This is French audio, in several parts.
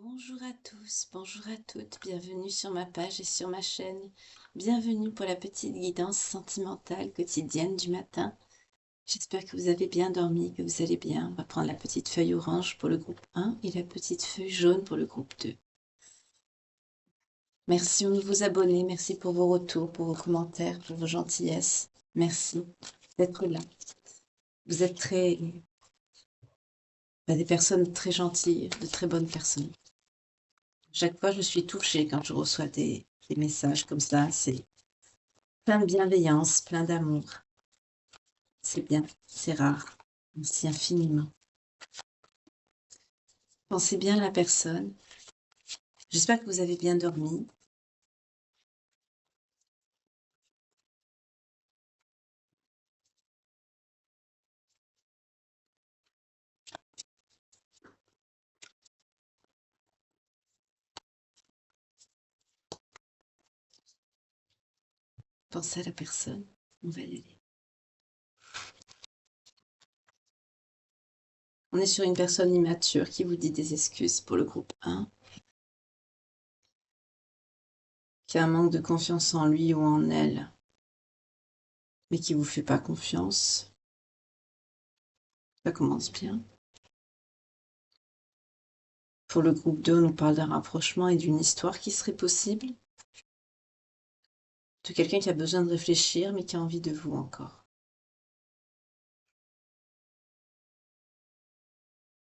Bonjour à tous, bonjour à toutes, bienvenue sur ma page et sur ma chaîne. Bienvenue pour la petite guidance sentimentale quotidienne du matin. J'espère que vous avez bien dormi, que vous allez bien. On va prendre la petite feuille orange pour le groupe 1 et la petite feuille jaune pour le groupe 2. Merci aux nouveaux abonnés, merci pour vos retours, pour vos commentaires, pour vos gentillesses. Merci d'être là. Vous êtes des personnes très gentilles, de très bonnes personnes. Chaque fois, je suis touchée quand je reçois des messages comme ça. C'est plein de bienveillance, plein d'amour. C'est bien, c'est rare. Merci infiniment. Pensez bien à la personne. J'espère que vous avez bien dormi. Pensez à la personne. On va y aller. On est sur une personne immature qui vous dit des excuses pour le groupe 1, qui a un manque de confiance en lui ou en elle, mais qui ne vous fait pas confiance. Ça commence bien. Pour le groupe 2, on nous parle d'un rapprochement et d'une histoire qui serait possible. De quelqu'un qui a besoin de réfléchir, mais qui a envie de vous encore.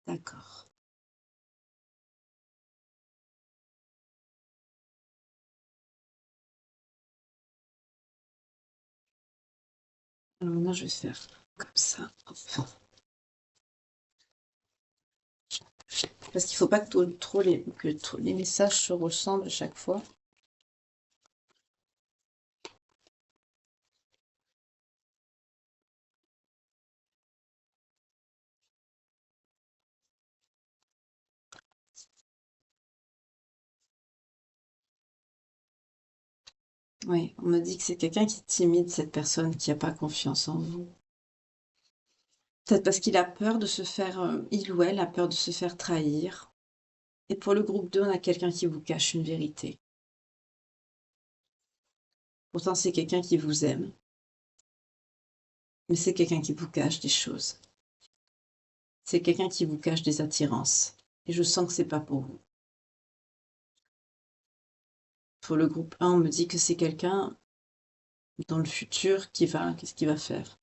D'accord. Alors maintenant, je vais faire comme ça. Parce qu'il ne faut pas que les messages se ressemblent à chaque fois. Oui, on me dit que c'est quelqu'un qui est timide, cette personne qui n'a pas confiance en vous. Peut-être parce qu'il a peur de se faire, il ou elle a peur de se faire trahir. Et pour le groupe 2, on a quelqu'un qui vous cache une vérité. Pourtant, c'est quelqu'un qui vous aime. Mais c'est quelqu'un qui vous cache des choses. C'est quelqu'un qui vous cache des attirances. Et je sens que c'est pas pour vous. Pour le groupe 1, on me dit que c'est quelqu'un dans le futur qu'est-ce qu'il va faire?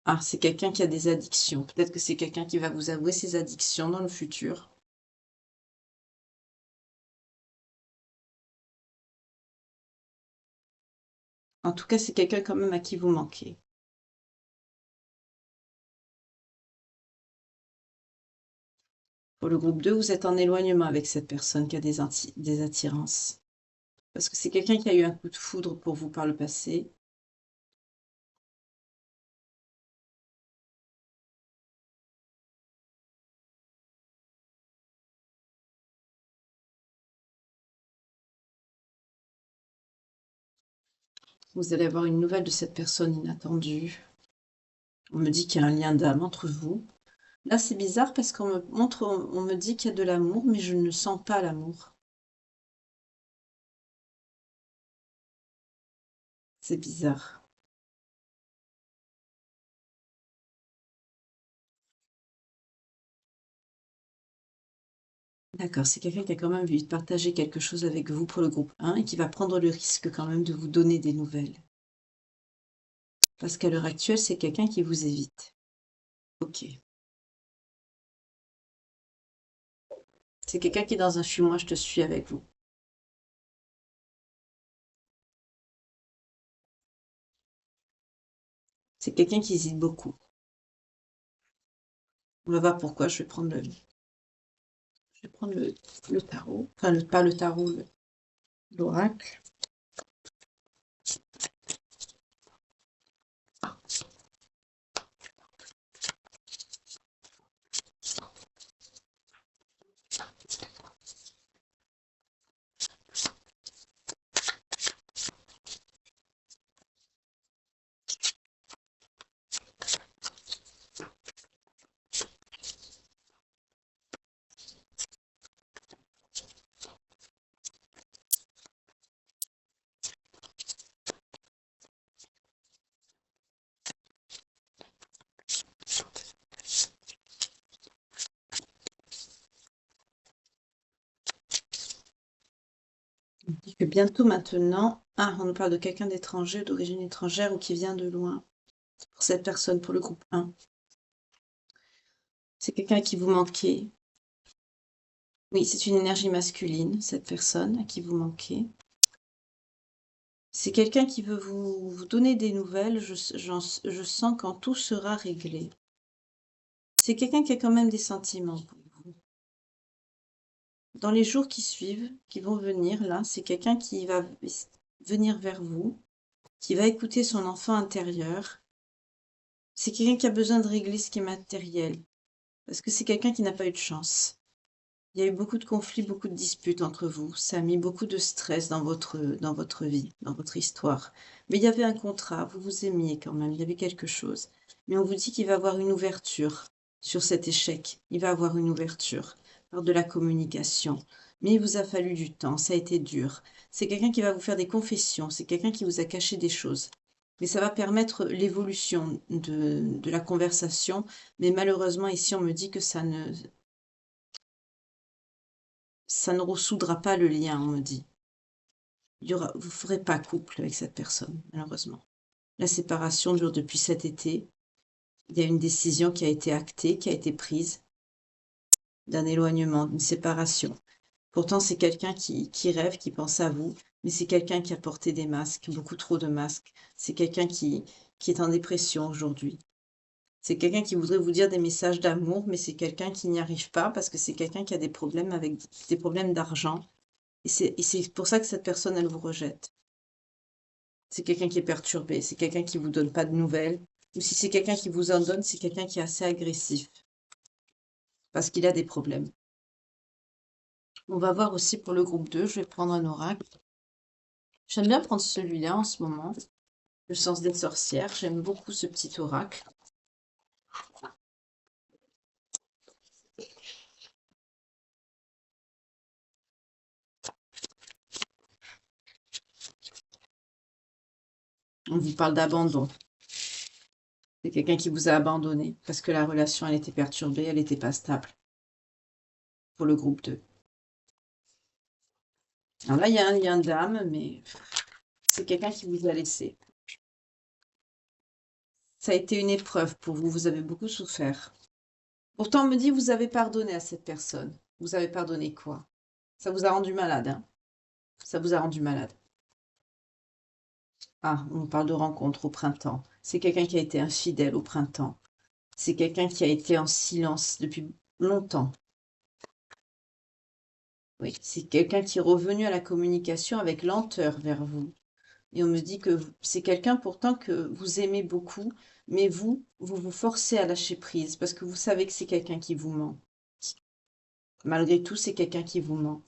Ah, c'est quelqu'un qui a des addictions. Peut-être que c'est quelqu'un qui va vous avouer ses addictions dans le futur. En tout cas, c'est quelqu'un quand même à qui vous manquez. Pour le groupe 2, vous êtes en éloignement avec cette personne qui a des attirances. Parce que c'est quelqu'un qui a eu un coup de foudre pour vous par le passé. Vous allez avoir une nouvelle de cette personne inattendue. On me dit qu'il y a un lien d'âme entre vous. Là, c'est bizarre parce on me dit qu'il y a de l'amour, mais je ne sens pas l'amour. C'est bizarre. D'accord, c'est quelqu'un qui a quand même envie de partager quelque chose avec vous pour le groupe 1 et qui va prendre le risque quand même de vous donner des nouvelles. Parce qu'à l'heure actuelle, c'est quelqu'un qui vous évite. Ok. C'est quelqu'un qui est dans un suis-moi, je te suis avec vous. C'est quelqu'un qui hésite beaucoup. On va voir pourquoi. Je vais prendre le tarot. Enfin, pas le tarot, l'oracle. On dit que bientôt maintenant, on nous parle de quelqu'un d'étranger, d'origine étrangère ou qui vient de loin. Pour cette personne, pour le groupe 1. C'est quelqu'un qui vous manquait. Oui, c'est une énergie masculine, cette personne à qui vous manquez. C'est quelqu'un qui veut vous donner des nouvelles. Je sens quand tout sera réglé. C'est quelqu'un qui a quand même des sentiments pour vous. Dans les jours qui suivent, qui vont venir, là, c'est quelqu'un qui va venir vers vous, qui va écouter son enfant intérieur. C'est quelqu'un qui a besoin de régler ce qui est matériel, parce que c'est quelqu'un qui n'a pas eu de chance. Il y a eu beaucoup de conflits, beaucoup de disputes entre vous. Ça a mis beaucoup de stress dans votre vie, dans votre histoire. Mais il y avait un contrat, vous vous aimiez quand même, il y avait quelque chose. Mais on vous dit qu'il va y avoir une ouverture sur cet échec. Il va avoir une ouverture par de la communication. Mais il vous a fallu du temps, ça a été dur. C'est quelqu'un qui va vous faire des confessions, c'est quelqu'un qui vous a caché des choses. Mais ça va permettre l'évolution de la conversation. Mais malheureusement, ici, on me dit que ça ne ressoudra pas le lien, on me dit. Vous ne ferez pas couple avec cette personne, malheureusement. La séparation dure depuis cet été. Il y a une décision qui a été actée, qui a été prise, d'un éloignement, d'une séparation. Pourtant, c'est quelqu'un qui rêve, qui pense à vous, mais c'est quelqu'un qui a porté des masques, beaucoup trop de masques. C'est quelqu'un qui est en dépression aujourd'hui. C'est quelqu'un qui voudrait vous dire des messages d'amour, mais c'est quelqu'un qui n'y arrive pas parce que c'est quelqu'un qui a des problèmes avec des problèmes d'argent. Et c'est pour ça que cette personne, elle vous rejette. C'est quelqu'un qui est perturbé, c'est quelqu'un qui vous donne pas de nouvelles. Ou si c'est quelqu'un qui vous en donne, c'est quelqu'un qui est assez agressif. Parce qu'il a des problèmes. On va voir aussi pour le groupe 2, je vais prendre un oracle. J'aime bien prendre celui-là en ce moment. Le sens des sorcières, j'aime beaucoup ce petit oracle. On vous parle d'abandon. C'est quelqu'un qui vous a abandonné parce que la relation, elle était perturbée, elle n'était pas stable. Pour le groupe 2. Alors là, il y a un lien d'âme, mais c'est quelqu'un qui vous a laissé. Ça a été une épreuve pour vous, vous avez beaucoup souffert. Pourtant, on me dit, vous avez pardonné à cette personne. Vous avez pardonné quoi? Ça vous a rendu malade, hein? Ça vous a rendu malade. Ah, on parle de rencontre au printemps. C'est quelqu'un qui a été infidèle au printemps. C'est quelqu'un qui a été en silence depuis longtemps. Oui, c'est quelqu'un qui est revenu à la communication avec lenteur vers vous. Et on me dit que c'est quelqu'un pourtant que vous aimez beaucoup, mais vous vous forcez à lâcher prise parce que vous savez que c'est quelqu'un qui vous ment. Malgré tout, c'est quelqu'un qui vous ment.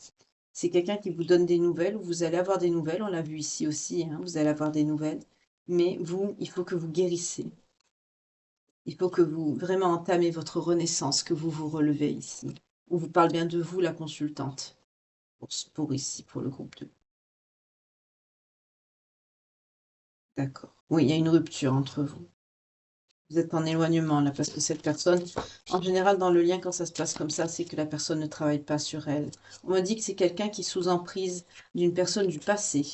C'est quelqu'un qui vous donne des nouvelles, vous allez avoir des nouvelles, on l'a vu ici aussi, hein, vous allez avoir des nouvelles. Mais vous, il faut que vous guérissez. Il faut que vous vraiment entamez votre renaissance, que vous vous relevez ici. On vous parle bien de vous, la consultante, pour ici, pour le groupe 2. D'accord. Oui, il y a une rupture entre vous. Vous êtes en éloignement là, parce que cette personne, en général, dans le lien, quand ça se passe comme ça, c'est que la personne ne travaille pas sur elle. On me dit que c'est quelqu'un qui est sous emprise d'une personne du passé.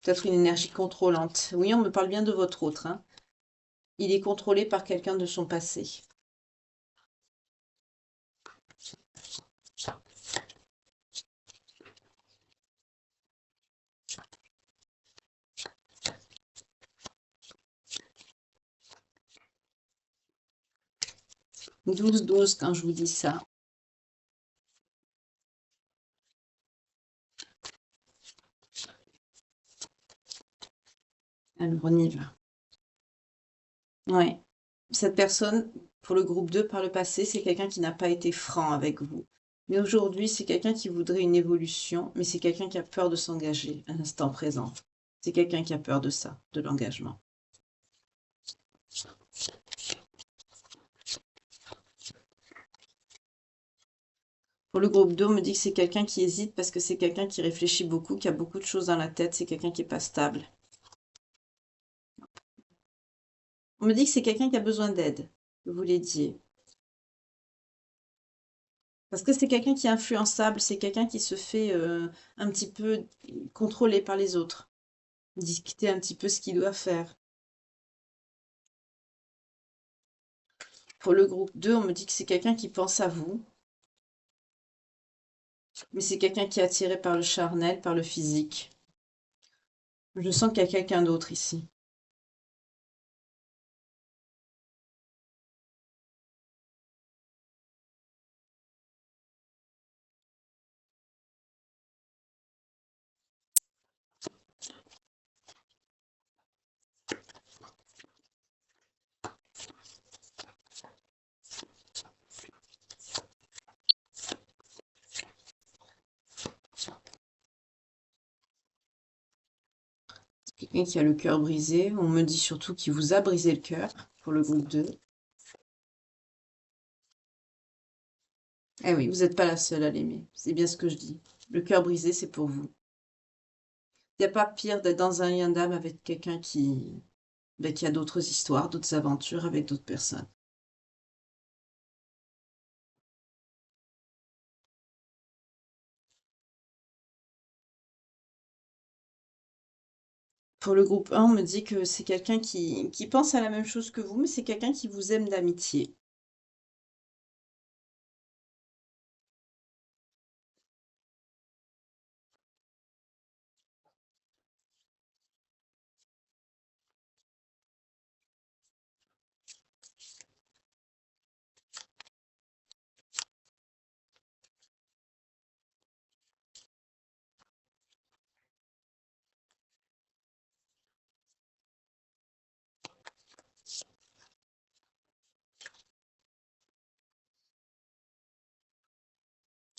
Peut-être une énergie contrôlante. Oui, on me parle bien de votre autre, hein. Il est contrôlé par quelqu'un de son passé. Douze 12 quand je vous dis ça. Alors, on y va. Ouais. Cette personne, pour le groupe 2 par le passé, c'est quelqu'un qui n'a pas été franc avec vous. Mais aujourd'hui, c'est quelqu'un qui voudrait une évolution, mais c'est quelqu'un qui a peur de s'engager à l'instant présent. C'est quelqu'un qui a peur de ça, de l'engagement. Pour le groupe 2, on me dit que c'est quelqu'un qui hésite parce que c'est quelqu'un qui réfléchit beaucoup, qui a beaucoup de choses dans la tête, c'est quelqu'un qui n'est pas stable. On me dit que c'est quelqu'un qui a besoin d'aide, que vous l'aidiez. Parce que c'est quelqu'un qui est influençable, c'est quelqu'un qui se fait un petit peu contrôler par les autres, dicter un petit peu ce qu'il doit faire. Pour le groupe 2, on me dit que c'est quelqu'un qui pense à vous, mais c'est quelqu'un qui est attiré par le charnel, par le physique. Je sens qu'il y a quelqu'un d'autre ici. Quelqu'un qui a le cœur brisé. On me dit surtout qu'il vous a brisé le cœur pour le groupe 2. Eh oui, vous n'êtes pas la seule à l'aimer. C'est bien ce que je dis. Le cœur brisé, c'est pour vous. Il n'y a pas pire d'être dans un lien d'âme avec quelqu'un qui a d'autres histoires, d'autres aventures avec d'autres personnes. Pour le groupe 1, on me dit que c'est quelqu'un qui pense à la même chose que vous, mais c'est quelqu'un qui vous aime d'amitié.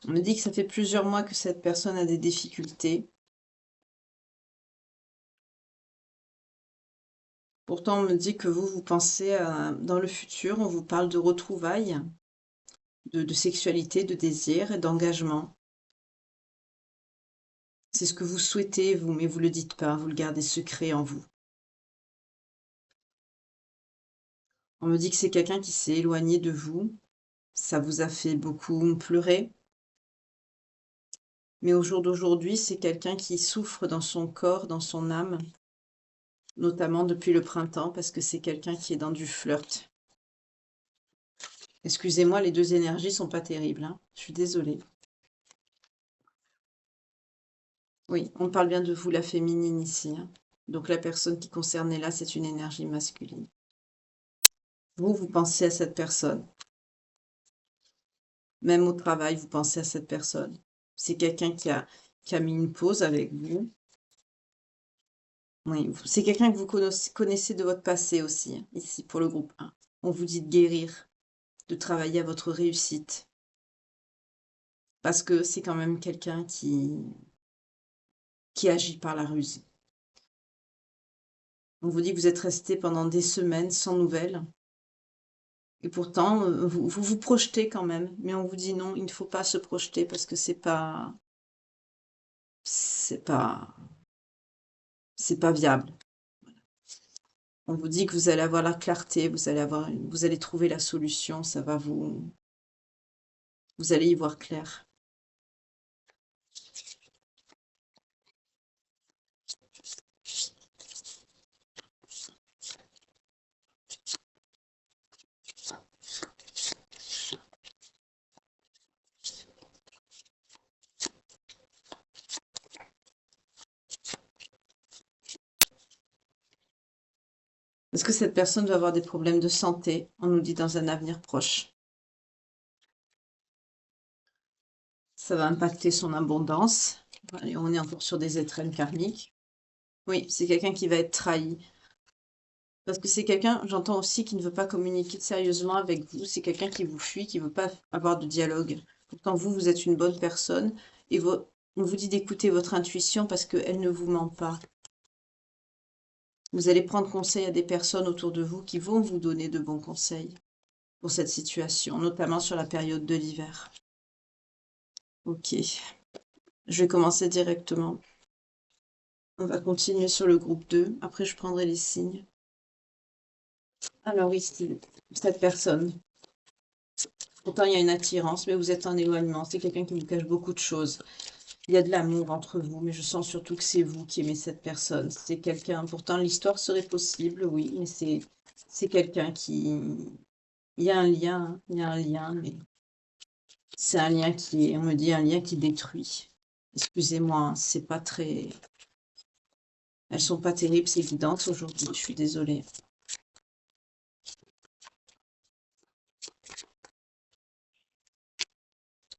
On me dit que ça fait plusieurs mois que cette personne a des difficultés. Pourtant, on me dit que vous pensez dans le futur, on vous parle de retrouvailles, de sexualité, de désir et d'engagement. C'est ce que vous souhaitez, vous, mais vous le dites pas, vous le gardez secret en vous. On me dit que c'est quelqu'un qui s'est éloigné de vous. Ça vous a fait beaucoup pleurer. Mais au jour d'aujourd'hui, c'est quelqu'un qui souffre dans son corps, dans son âme, notamment depuis le printemps, parce que c'est quelqu'un qui est dans du flirt. Excusez-moi, les deux énergies sont pas terribles, hein. Je suis désolée. Oui, on parle bien de vous, la féminine ici, hein. Donc la personne qui concerne là, c'est une énergie masculine. Vous pensez à cette personne. Même au travail, vous pensez à cette personne. C'est quelqu'un qui a mis une pause avec vous. Oui, c'est quelqu'un que vous connaissez de votre passé aussi, hein, ici pour le groupe 1. On vous dit de guérir, de travailler à votre réussite. Parce que c'est quand même quelqu'un qui agit par la ruse. On vous dit que vous êtes resté pendant des semaines sans nouvelles. Et pourtant, vous projetez quand même. Mais on vous dit non, il ne faut pas se projeter parce que c'est pas, c'est pas viable. On vous dit que vous allez avoir la clarté, vous allez trouver la solution, vous allez y voir clair. Est-ce que cette personne va avoir des problèmes de santé? On nous dit dans un avenir proche. Ça va impacter son abondance. Et on est encore sur des étrennes karmiques. Oui, c'est quelqu'un qui va être trahi. Parce que c'est quelqu'un, j'entends aussi, qui ne veut pas communiquer sérieusement avec vous. C'est quelqu'un qui vous fuit, qui ne veut pas avoir de dialogue. Pourtant, vous êtes une bonne personne. Et on vous dit d'écouter votre intuition parce qu'elle ne vous ment pas. Vous allez prendre conseil à des personnes autour de vous qui vont vous donner de bons conseils pour cette situation, notamment sur la période de l'hiver. Ok, je vais commencer directement. On va continuer sur le groupe 2. Après, je prendrai les signes. Alors ici, cette personne. Pourtant, il y a une attirance, mais vous êtes en éloignement. C'est quelqu'un qui vous cache beaucoup de choses. Il y a de l'amour entre vous, mais je sens surtout que c'est vous qui aimez cette personne. C'est quelqu'un, pourtant l'histoire serait possible, oui, mais c'est quelqu'un qui... Il y a un lien, hein, il y a un lien, mais c'est un lien qui est, on me dit, un lien qui détruit. Excusez-moi, hein, c'est pas très... Elles sont pas terribles, ces guidances aujourd'hui, je suis désolée.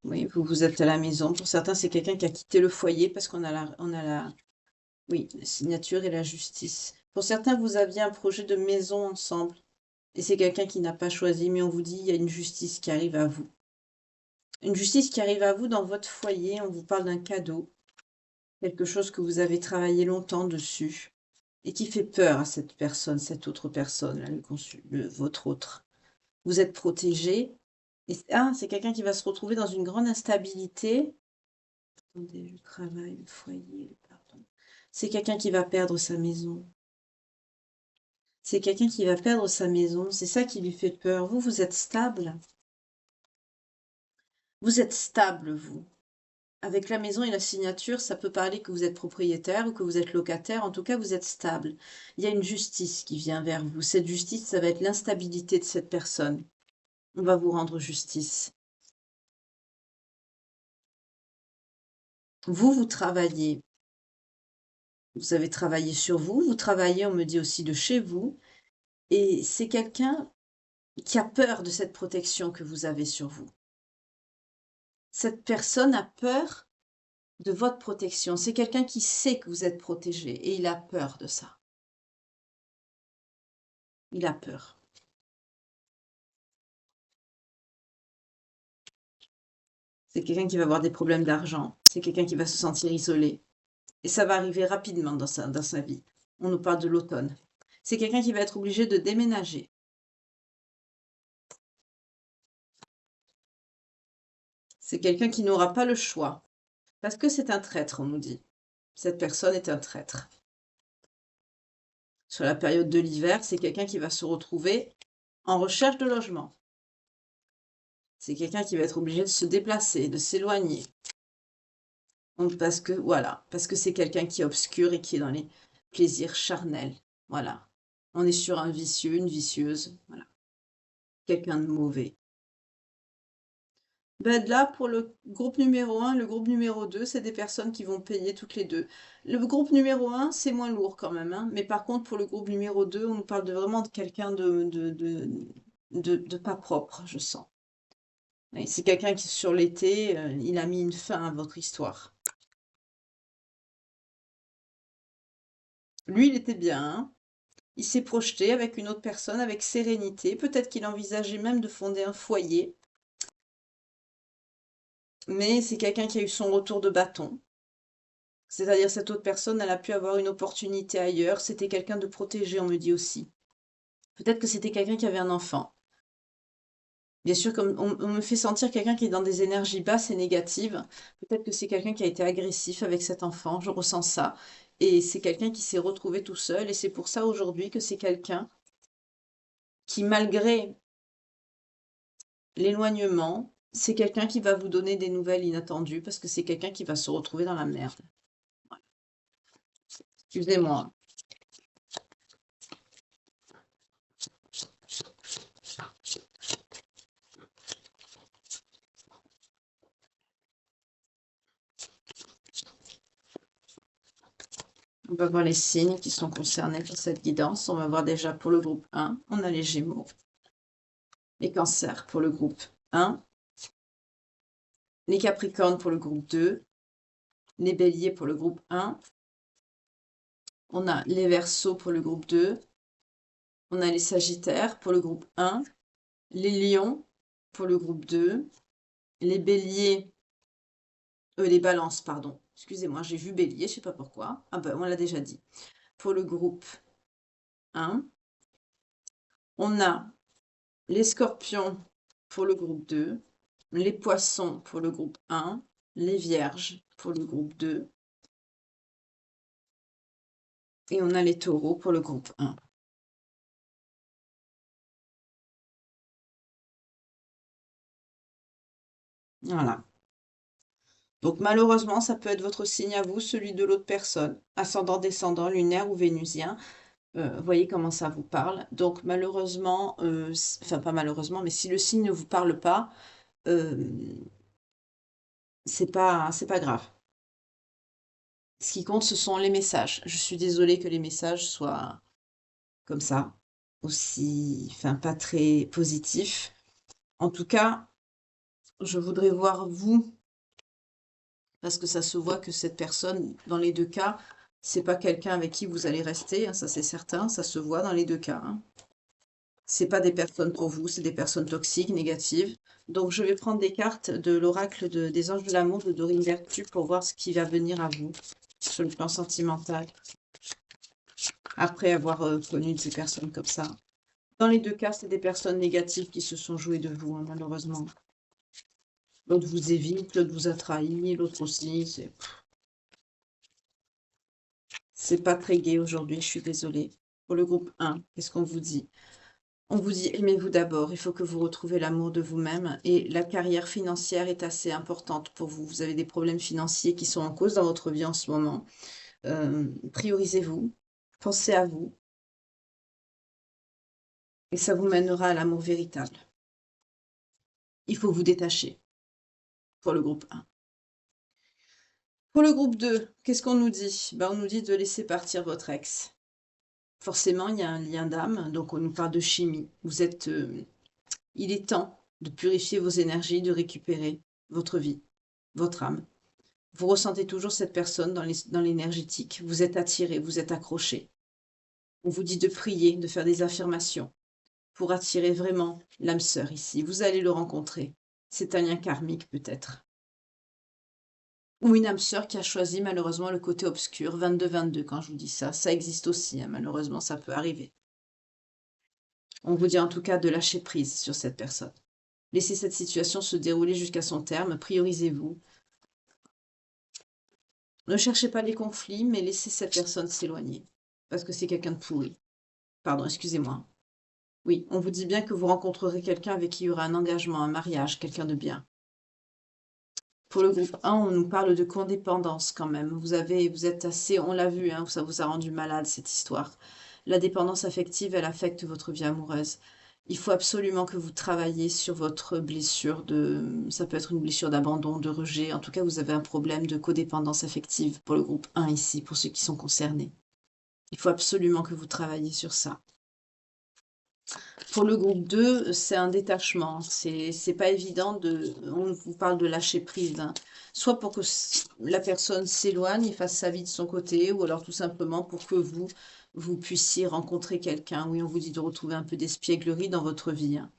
Oui, vous êtes à la maison. Pour certains, c'est quelqu'un qui a quitté le foyer parce qu'on a oui, la signature et la justice. Pour certains, vous aviez un projet de maison ensemble. Et c'est quelqu'un qui n'a pas choisi, mais on vous dit, il y a une justice qui arrive à vous. Une justice qui arrive à vous dans votre foyer, on vous parle d'un cadeau, quelque chose que vous avez travaillé longtemps dessus, et qui fait peur à cette personne, cette autre personne, là, votre autre. Vous êtes protégé, et c'est quelqu'un qui va se retrouver dans une grande instabilité. Attendez, le travail, le foyer, le pardon. C'est quelqu'un qui va perdre sa maison. C'est quelqu'un qui va perdre sa maison, c'est ça qui lui fait peur. Vous, vous êtes stable. Vous êtes stable, vous. Avec la maison et la signature, ça peut parler que vous êtes propriétaire ou que vous êtes locataire. En tout cas, vous êtes stable. Il y a une justice qui vient vers vous. Cette justice, ça va être l'instabilité de cette personne. On va vous rendre justice. Vous, vous travaillez. Vous avez travaillé sur vous. Vous travaillez, on me dit aussi, de chez vous. Et c'est quelqu'un qui a peur de cette protection que vous avez sur vous. Cette personne a peur de votre protection. C'est quelqu'un qui sait que vous êtes protégé et il a peur de ça. Il a peur. C'est quelqu'un qui va avoir des problèmes d'argent. C'est quelqu'un qui va se sentir isolé. Et ça va arriver rapidement dans sa vie. On nous parle de l'automne. C'est quelqu'un qui va être obligé de déménager. C'est quelqu'un qui n'aura pas le choix. Parce que c'est un traître, on nous dit. Cette personne est un traître. Sur la période de l'hiver, c'est quelqu'un qui va se retrouver en recherche de logement. C'est quelqu'un qui va être obligé de se déplacer, de s'éloigner. Parce que, voilà, parce que c'est quelqu'un qui est obscur et qui est dans les plaisirs charnels. Voilà. On est sur un vicieux, une vicieuse. Voilà. Quelqu'un de mauvais. Ben là, pour le groupe numéro 1, le groupe numéro 2, c'est des personnes qui vont payer toutes les deux. Le groupe numéro 1, c'est moins lourd quand même, hein. Mais par contre, pour le groupe numéro 2, on nous parle vraiment de quelqu'un de pas propre, je sens. C'est quelqu'un qui, sur l'été, il a mis une fin à votre histoire. Lui, il était bien, hein. Il s'est projeté avec une autre personne, avec sérénité. Peut-être qu'il envisageait même de fonder un foyer. Mais c'est quelqu'un qui a eu son retour de bâton. C'est-à-dire cette autre personne, elle a pu avoir une opportunité ailleurs. C'était quelqu'un de protégé, on me dit aussi. Peut-être que c'était quelqu'un qui avait un enfant. Bien sûr, comme on me fait sentir quelqu'un qui est dans des énergies basses et négatives. Peut-être que c'est quelqu'un qui a été agressif avec cet enfant. Je ressens ça. Et c'est quelqu'un qui s'est retrouvé tout seul. Et c'est pour ça aujourd'hui que c'est quelqu'un qui, malgré l'éloignement, c'est quelqu'un qui va vous donner des nouvelles inattendues parce que c'est quelqu'un qui va se retrouver dans la merde. Voilà. Excusez-moi. On va voir les signes qui sont concernés par cette guidance. On va voir déjà pour le groupe 1, on a les Gémeaux. Les Cancers pour le groupe 1. Les Capricornes pour le groupe 2. Les Béliers pour le groupe 1. On a les Verseaux pour le groupe 2. On a les Sagittaires pour le groupe 1. Les Lions pour le groupe 2. Les Béliers, les Balances, pardon. Excusez-moi, j'ai vu Bélier, je ne sais pas pourquoi. Ah ben, on l'a déjà dit. Pour le groupe 1. On a les Scorpions pour le groupe 2. Les Poissons pour le groupe 1. Les Vierges pour le groupe 2. Et on a les Taureaux pour le groupe 1. Voilà. Donc malheureusement, ça peut être votre signe à vous, celui de l'autre personne, ascendant, descendant, lunaire ou vénusien. Voyez comment ça vous parle. Donc malheureusement, enfin pas malheureusement, mais si le signe ne vous parle pas, euh, c'est pas grave. Ce qui compte, ce sont les messages. Je suis désolée que les messages soient comme ça, aussi, enfin pas très positifs. En tout cas, je voudrais voir vous, parce que ça se voit que cette personne, dans les deux cas, c'est pas quelqu'un avec qui vous allez rester, hein, ça c'est certain, ça se voit dans les deux cas, hein. C'est pas des personnes pour vous, c'est des personnes toxiques, négatives. Donc je vais prendre des cartes de l'oracle des anges de l'amour de Dorine Vertu pour voir ce qui va venir à vous sur le plan sentimental, après avoir connu ces personnes comme ça. Dans les deux cas, c'est des personnes négatives qui se sont jouées de vous, hein, malheureusement. L'autre vous évite, l'autre vous a trahi, l'autre aussi. C'est pas très gai aujourd'hui, je suis désolée. Pour le groupe 1, qu'est-ce qu'on vous dit? On vous dit aimez-vous d'abord, il faut que vous retrouviez l'amour de vous-même et la carrière financière est assez importante pour vous. Vous avez des problèmes financiers qui sont en cause dans votre vie en ce moment. Priorisez-vous, pensez à vous et ça vous mènera à l'amour véritable. Il faut vous détacher pour le groupe 1. Pour le groupe 2, qu'est-ce qu'on nous dit? On nous dit de laisser partir votre ex. Forcément, il y a un lien d'âme, donc on nous parle de chimie. Il est temps de purifier vos énergies, de récupérer votre vie, votre âme. Vous ressentez toujours cette personne dans l'énergétique. Vous êtes attiré, vous êtes accroché. On vous dit de prier, de faire des affirmations pour attirer vraiment l'âme sœur ici. Vous allez le rencontrer. C'est un lien karmique peut-être. Ou une âme sœur qui a choisi malheureusement le côté obscur, 22-22 quand je vous dis ça. Ça existe aussi, hein, malheureusement ça peut arriver. On vous dit en tout cas de lâcher prise sur cette personne. Laissez cette situation se dérouler jusqu'à son terme, priorisez-vous. Ne cherchez pas les conflits, mais laissez cette personne s'éloigner. Parce que c'est quelqu'un de pourri. Pardon, excusez-moi. Oui, on vous dit bien que vous rencontrerez quelqu'un avec qui il y aura un engagement, un mariage, quelqu'un de bien. Pour le groupe 1, on nous parle de codépendance quand même. Vous êtes assez, on l'a vu, hein, ça vous a rendu malade cette histoire. La dépendance affective, elle affecte votre vie amoureuse. Il faut absolument que vous travailliez sur votre blessure ça peut être une blessure d'abandon, de rejet. En tout cas, vous avez un problème de codépendance affective pour le groupe 1 ici, pour ceux qui sont concernés. Il faut absolument que vous travailliez sur ça. Pour le groupe 2, c'est un détachement. C'est pas évident on vous parle de lâcher prise, hein. Soit pour que la personne s'éloigne et fasse sa vie de son côté, ou alors tout simplement pour que vous puissiez rencontrer quelqu'un. Oui, on vous dit de retrouver un peu d'espièglerie dans votre vie, hein.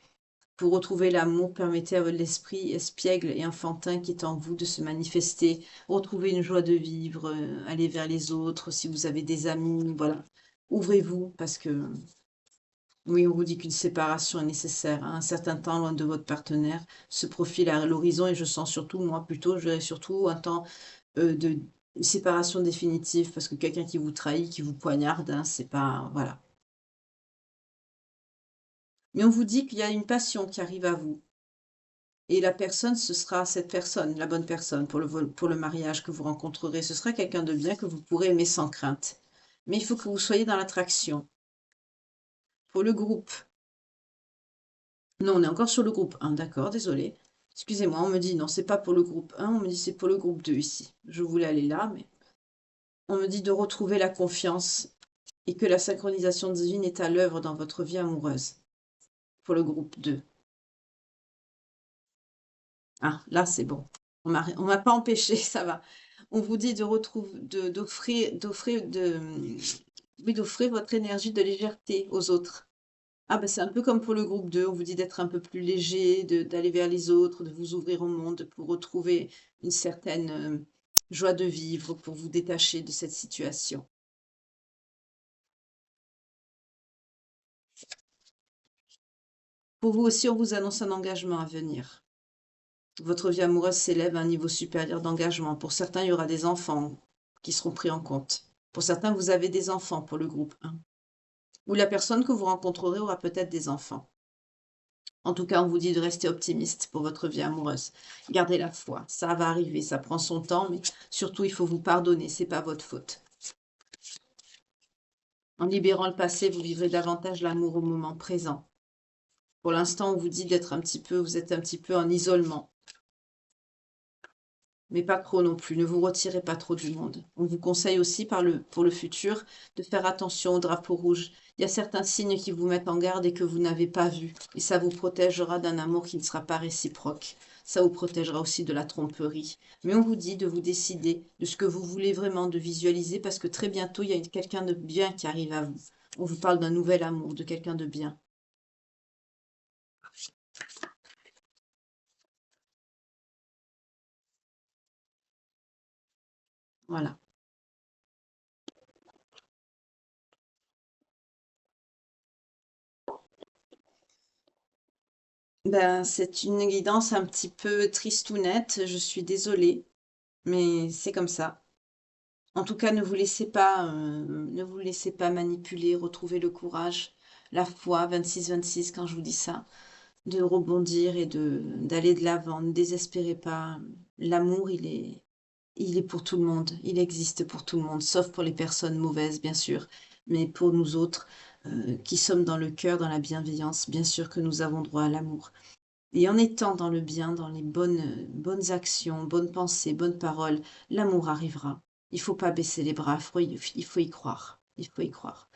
Pour retrouver l'amour, permettez à l'esprit espiègle et enfantin qui est en vous de se manifester. Retrouver une joie de vivre, aller vers les autres, si vous avez des amis, voilà. Ouvrez-vous parce que oui, on vous dit qu'une séparation est nécessaire, hein. Un certain temps loin de votre partenaire se profile à l'horizon et je sens surtout, moi plutôt, je dirais surtout un temps de séparation définitive parce que quelqu'un qui vous trahit, qui vous poignarde, hein, c'est pas... Voilà. Mais on vous dit qu'il y a une passion qui arrive à vous. Et la personne, ce sera cette personne, la bonne personne pour le mariage que vous rencontrerez. Ce sera quelqu'un de bien que vous pourrez aimer sans crainte. Mais il faut que vous soyez dans l'attraction. Pour le groupe, non, on est encore sur le groupe 1, d'accord, désolé. Excusez-moi, on me dit non, c'est pas pour le groupe 1, on me dit c'est pour le groupe 2 ici. Je voulais aller là, mais on me dit de retrouver la confiance et que la synchronisation divine est à l'œuvre dans votre vie amoureuse. Pour le groupe 2. Ah, là c'est bon. On m'a pas empêché, ça va. On vous dit de retrouver, oui, d'offrir votre énergie de légèreté aux autres. Ah ben c'est un peu comme pour le groupe 2, on vous dit d'être un peu plus léger, d'aller vers les autres, de vous ouvrir au monde pour retrouver une certaine joie de vivre, pour vous détacher de cette situation. Pour vous aussi, on vous annonce un engagement à venir. Votre vie amoureuse s'élève à un niveau supérieur d'engagement. Pour certains, il y aura des enfants qui seront pris en compte. Pour certains, vous avez des enfants pour le groupe 1. Ou la personne que vous rencontrerez aura peut-être des enfants. En tout cas, on vous dit de rester optimiste pour votre vie amoureuse. Gardez la foi, ça va arriver, ça prend son temps, mais surtout, il faut vous pardonner, c'est pas votre faute. En libérant le passé, vous vivrez davantage l'amour au moment présent. Pour l'instant, on vous dit d'être vous êtes un petit peu en isolement. Mais pas trop non plus, ne vous retirez pas trop du monde. On vous conseille aussi pour le futur de faire attention aux drapeaux rouges. Il y a certains signes qui vous mettent en garde et que vous n'avez pas vus. Et ça vous protégera d'un amour qui ne sera pas réciproque. Ça vous protégera aussi de la tromperie. Mais on vous dit de vous décider de ce que vous voulez vraiment, de visualiser, parce que très bientôt, il y a quelqu'un de bien qui arrive à vous. On vous parle d'un nouvel amour, de quelqu'un de bien. Voilà. Ben, c'est une guidance un petit peu tristounette, je suis désolée, mais c'est comme ça. En tout cas, ne vous laissez pas manipuler, retrouvez le courage, la foi, 26-26 quand je vous dis ça, de rebondir et d'aller de l'avant, ne désespérez pas. L'amour, il est pour tout le monde, il existe pour tout le monde, sauf pour les personnes mauvaises, bien sûr, mais pour nous autres, qui sommes dans le cœur, dans la bienveillance, bien sûr que nous avons droit à l'amour. Et en étant dans le bien, dans les bonnes actions, bonnes pensées, bonnes paroles, l'amour arrivera. Il faut pas baisser les bras, il faut y croire. Il faut y croire.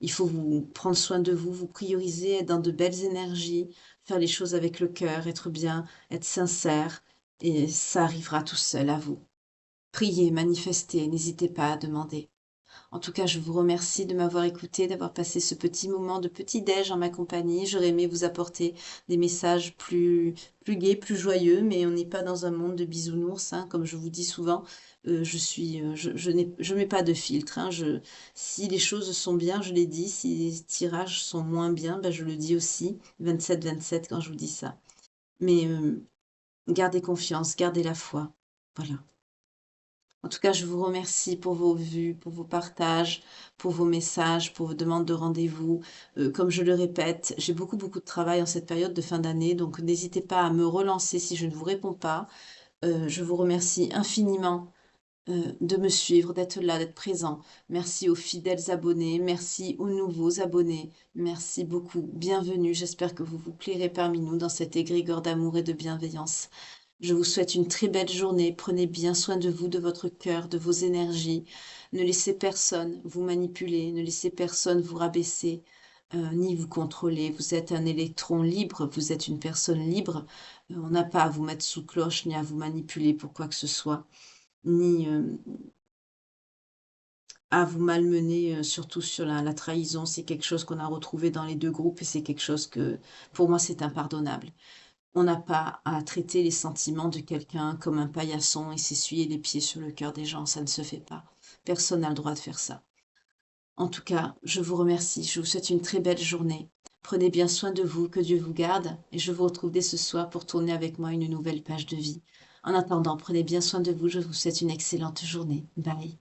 Il faut vous prendre soin de vous, vous prioriser, être dans de belles énergies, faire les choses avec le cœur, être bien, être sincère, et ça arrivera tout seul à vous. Priez, manifestez, n'hésitez pas à demander. En tout cas, je vous remercie de m'avoir écouté, d'avoir passé ce petit moment de petit-déj en ma compagnie. J'aurais aimé vous apporter des messages plus gais, plus joyeux, mais on n'est pas dans un monde de bisounours, hein, comme je vous dis souvent. Je mets pas de filtre, hein. Si les choses sont bien, je les dis. Si les tirages sont moins bien, ben je le dis aussi. 27-27 quand je vous dis ça. Mais gardez confiance, gardez la foi. Voilà. En tout cas, je vous remercie pour vos vues, pour vos partages, pour vos messages, pour vos demandes de rendez-vous. Comme je le répète, j'ai beaucoup de travail en cette période de fin d'année, donc n'hésitez pas à me relancer si je ne vous réponds pas. Je vous remercie infiniment de me suivre, d'être là, d'être présent. Merci aux fidèles abonnés, merci aux nouveaux abonnés. Merci beaucoup. Bienvenue. J'espère que vous vous plairez parmi nous dans cet égrégore d'amour et de bienveillance. Je vous souhaite une très belle journée. Prenez bien soin de vous, de votre cœur, de vos énergies. Ne laissez personne vous manipuler, ne laissez personne vous rabaisser, ni vous contrôler. Vous êtes un électron libre, vous êtes une personne libre. On n'a pas à vous mettre sous cloche, ni à vous manipuler pour quoi que ce soit, ni à vous malmener, surtout sur la trahison. C'est quelque chose qu'on a retrouvé dans les deux groupes et c'est quelque chose que, pour moi, c'est impardonnable. On n'a pas à traiter les sentiments de quelqu'un comme un paillasson et s'essuyer les pieds sur le cœur des gens, ça ne se fait pas. Personne n'a le droit de faire ça. En tout cas, je vous remercie, je vous souhaite une très belle journée. Prenez bien soin de vous, que Dieu vous garde, et je vous retrouve dès ce soir pour tourner avec moi une nouvelle page de vie. En attendant, prenez bien soin de vous, je vous souhaite une excellente journée. Bye.